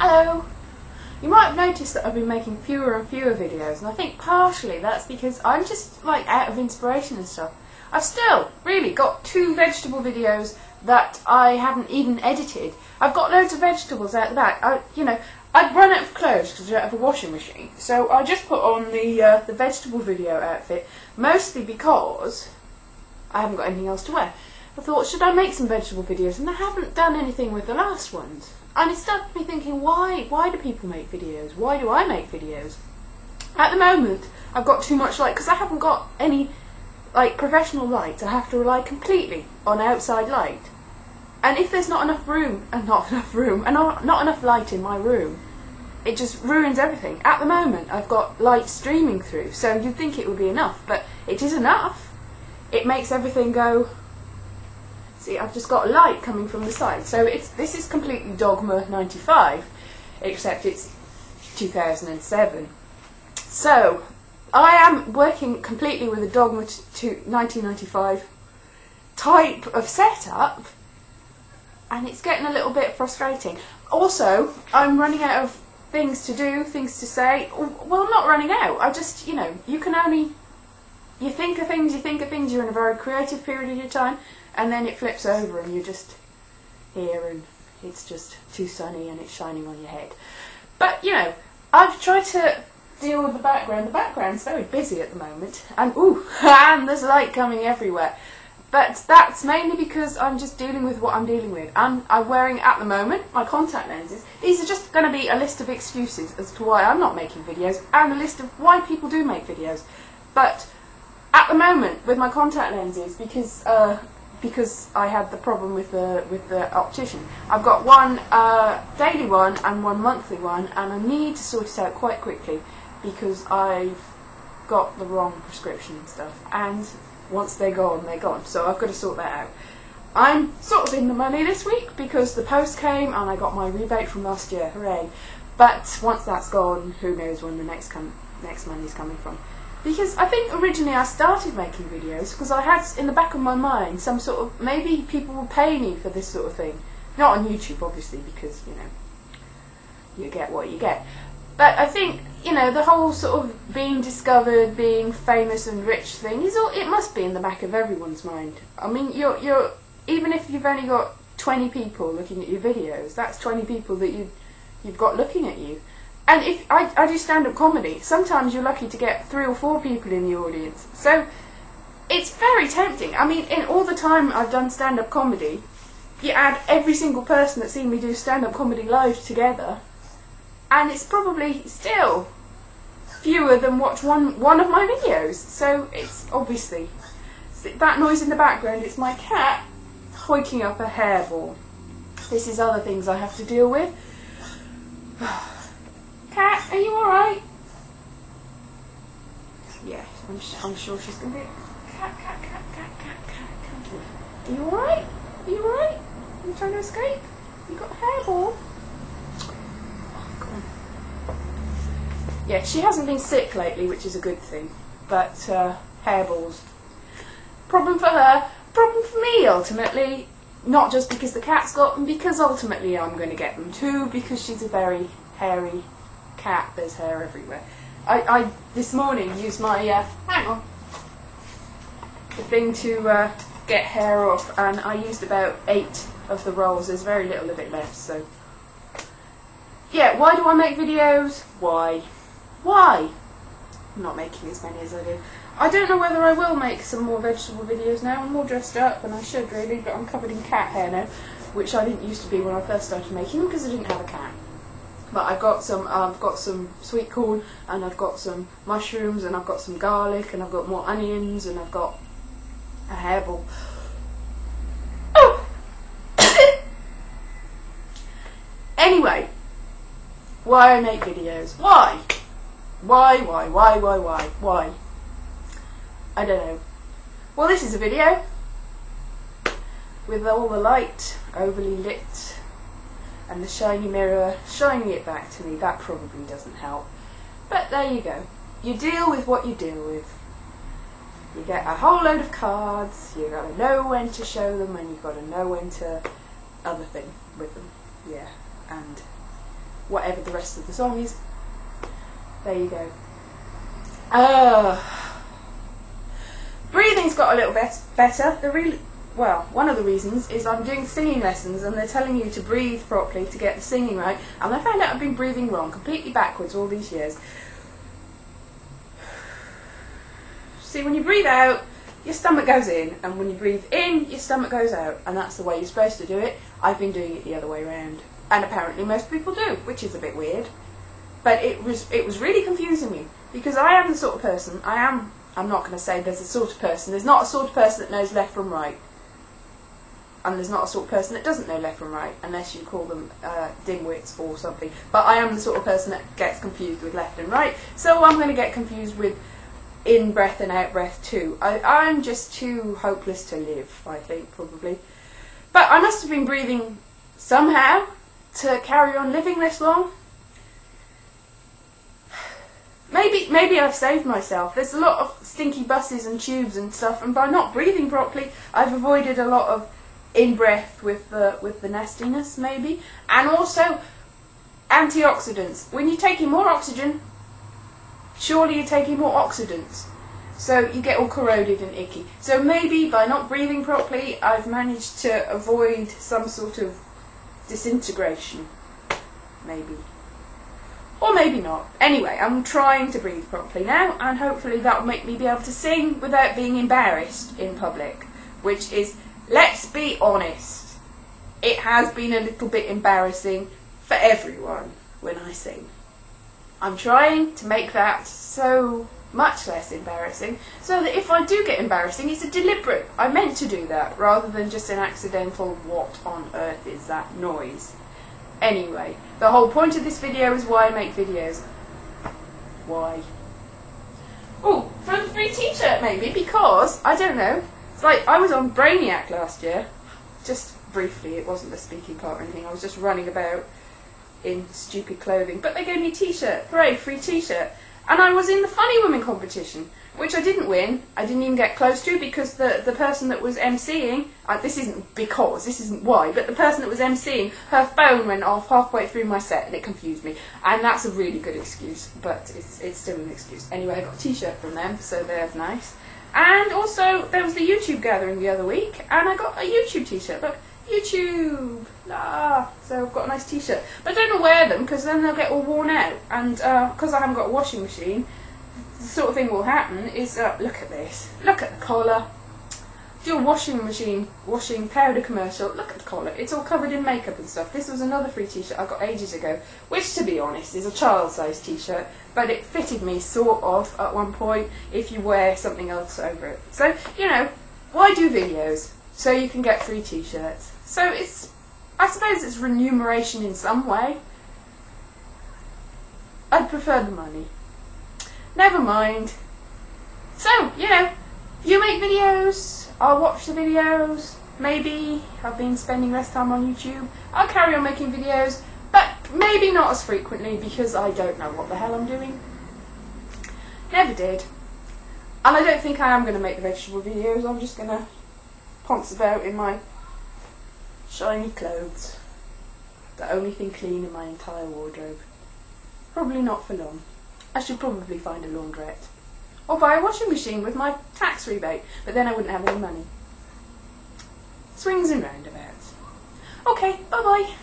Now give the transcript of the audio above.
Hello! You might have noticed that I've been making fewer and fewer videos, and I think partially that's because I'm just like out of inspiration and stuff. I've still really got 2 vegetable videos that I haven't even edited. I've got loads of vegetables out the back. I'd run out of clothes because I don't have a washing machine, so I just put on the vegetable video outfit, mostly because I haven't got anything else to wear. I thought, should I make some vegetable videos? And I haven't done anything with the last ones. And it started me thinking, why do people make videos? Why do I make videos? At the moment, I've got too much light, because I haven't got any professional lights. I have to rely completely on outside light. And if there's not enough room, and not enough light in my room, it just ruins everything. At the moment, I've got light streaming through, so you'd think it would be enough, but it is enough. It makes everything go... See, I've just got light coming from the side. So this is completely Dogme 95, except it's 2007. So I am working completely with a Dogme 1995 type of setup, and it's getting a little bit frustrating. Also, I'm running out of things to do, things to say. Well, not running out. I just, you can only... You think of things, you're in a very creative period of your time, and then it flips over and you're just here and it's just too sunny and it's shining on your head. But, I've tried to deal with the background. The background's very busy at the moment, and and there's light coming everywhere. But that's mainly because I'm just dealing with what I'm dealing with. And I'm wearing, at the moment, my contact lenses. These are just going to be a list of excuses as to why I'm not making videos, and a list of why people do make videos. But at the moment, with my contact lenses, because I had the problem with the optician, I've got one daily one and one monthly one, and I need to sort it out quite quickly because I've got the wrong prescription and stuff. And once they're gone, they're gone. So I've got to sort that out. I'm sort of in the money this week because the post came and I got my rebate from last year. Hooray! But once that's gone, who knows when the next money's coming from. Because I think originally I started making videos because I had in the back of my mind some sort of, maybe people will pay me for this sort of thing. Not on YouTube, obviously, because, you get what you get. But I think, the whole sort of being discovered, being famous and rich thing, it must be in the back of everyone's mind. I mean, you're even if you've only got 20 people looking at your videos, that's 20 people that you've got looking at you. And if I do stand-up comedy, sometimes you're lucky to get 3 or 4 people in the audience. So it's very tempting. I mean, in all the time I've done stand-up comedy, you add every single person that's seen me do stand-up comedy live together, and it's probably still fewer than watch one of my videos. So it's obviously... That noise in the background, it's my cat hoiking up a hairball. This is other things I have to deal with. Cat, are you alright? Yeah, I'm sure she's going to be... Cat. Are you alright? Are you alright? Are you trying to escape? You got a hairball? Oh, come on. Yeah, she hasn't been sick lately, which is a good thing. But, hairballs. Problem for her, problem for me, ultimately. Not just because the cat's got them, because ultimately I'm going to get them too, because she's a very hairy cat. There's hair everywhere. I this morning used my hang on, the thing to get hair off, and I used about 8 of the rolls. There's very little of it left. So yeah, why do I make videos? Why I'm not making as many as I do. I don't know whether I will make some more vegetable videos now. I'm more dressed up, and I should really, but I'm covered in cat hair now, which I didn't used to be when I first started making them because I didn't have a cat. But I've got some sweet corn, and I've got some mushrooms, and I've got some garlic, and I've got more onions, and I've got a hairball. Oh! Anyway, why I make videos? Why? Why? I don't know. Well, this is a video with all the light overly lit and the shiny mirror shining it back to me. That probably doesn't help. But there you go. You deal with what you deal with. You get a whole load of cards, you've got to know when to show them, and you've got to know when to other thing with them. Yeah, and whatever the rest of the song is. There you go. Breathing's got a little bit better. One of the reasons is I'm doing singing lessons and they're telling you to breathe properly to get the singing right, and I found out I've been breathing wrong, completely backwards all these years. See, when you breathe out, your stomach goes in, and when you breathe in, your stomach goes out, and that's the way you're supposed to do it. I've been doing it the other way around, and apparently most people do, which is a bit weird. But it was really confusing me, because I am the sort of person, I'm not going to say there's a sort of person, there's not a sort of person that knows left from right. And there's not a sort of person that doesn't know left from right, unless you call them dimwits or something. But I am the sort of person that gets confused with left and right, so I'm going to get confused with in-breath and out-breath too. I'm just too hopeless to live, I think, probably. But I must have been breathing somehow to carry on living this long. Maybe I've saved myself. There's a lot of stinky buses and tubes and stuff, and by not breathing properly, I've avoided a lot of in-breath with the nastiness, maybe. And also, antioxidants. When you're taking more oxygen, surely you're taking more oxidants. So you get all corroded and icky. So maybe by not breathing properly, I've managed to avoid some sort of disintegration. Maybe. Or maybe not. Anyway, I'm trying to breathe properly now, and hopefully that'll make me be able to sing without being embarrassed in public. Which is, let's be honest, it has been a little bit embarrassing for everyone when I sing. I'm trying to make that so much less embarrassing, so that if I do get embarrassing, it's a deliberate, I meant to do that, rather than just an accidental, what on earth is that noise? Anyway, the whole point of this video is why I make videos. Why? Oh, for the free t-shirt maybe, because, I don't know, it's like I was on Brainiac last year, just briefly, it wasn't the speaking part or anything, I was just running about in stupid clothing, but they gave me a t-shirt, hooray, free t-shirt, and I was in the Funny Women competition, which I didn't win, I didn't even get close to, because the person that was MCing, this isn't why, but the person that was MCing, her phone went off halfway through my set and it confused me, and that's a really good excuse, but it's still an excuse. Anyway, I got a t-shirt from them, so there's nice. And also, there was the YouTube gathering the other week, and I got a YouTube t-shirt, look, YouTube! So I've got a nice t-shirt. But I don't know wear them, because then they'll get all worn out, and because I haven't got a washing machine, the sort of thing will happen is, look at this, look at the collar, do a washing machine, washing powder commercial, look at the collar, it's all covered in makeup and stuff. This was another free t-shirt I got ages ago, which to be honest is a child-sized t-shirt, but it fitted me sort of at one point if you wear something else over it. So, you know, why do videos? So you can get free t-shirts. So I suppose it's remuneration in some way. I'd prefer the money. Never mind. So, you know, you make videos, I'll watch the videos, maybe I've been spending less time on YouTube, I'll carry on making videos, but maybe not as frequently because I don't know what the hell I'm doing. Never did. And I don't think I am going to make the vegetable videos, I'm just going to ponce about in my shiny clothes. The only thing clean in my entire wardrobe. Probably not for long. I should probably find a laundrette. Or buy a washing machine with my tax rebate, but then I wouldn't have any money. Swings and roundabouts. Okay, bye bye.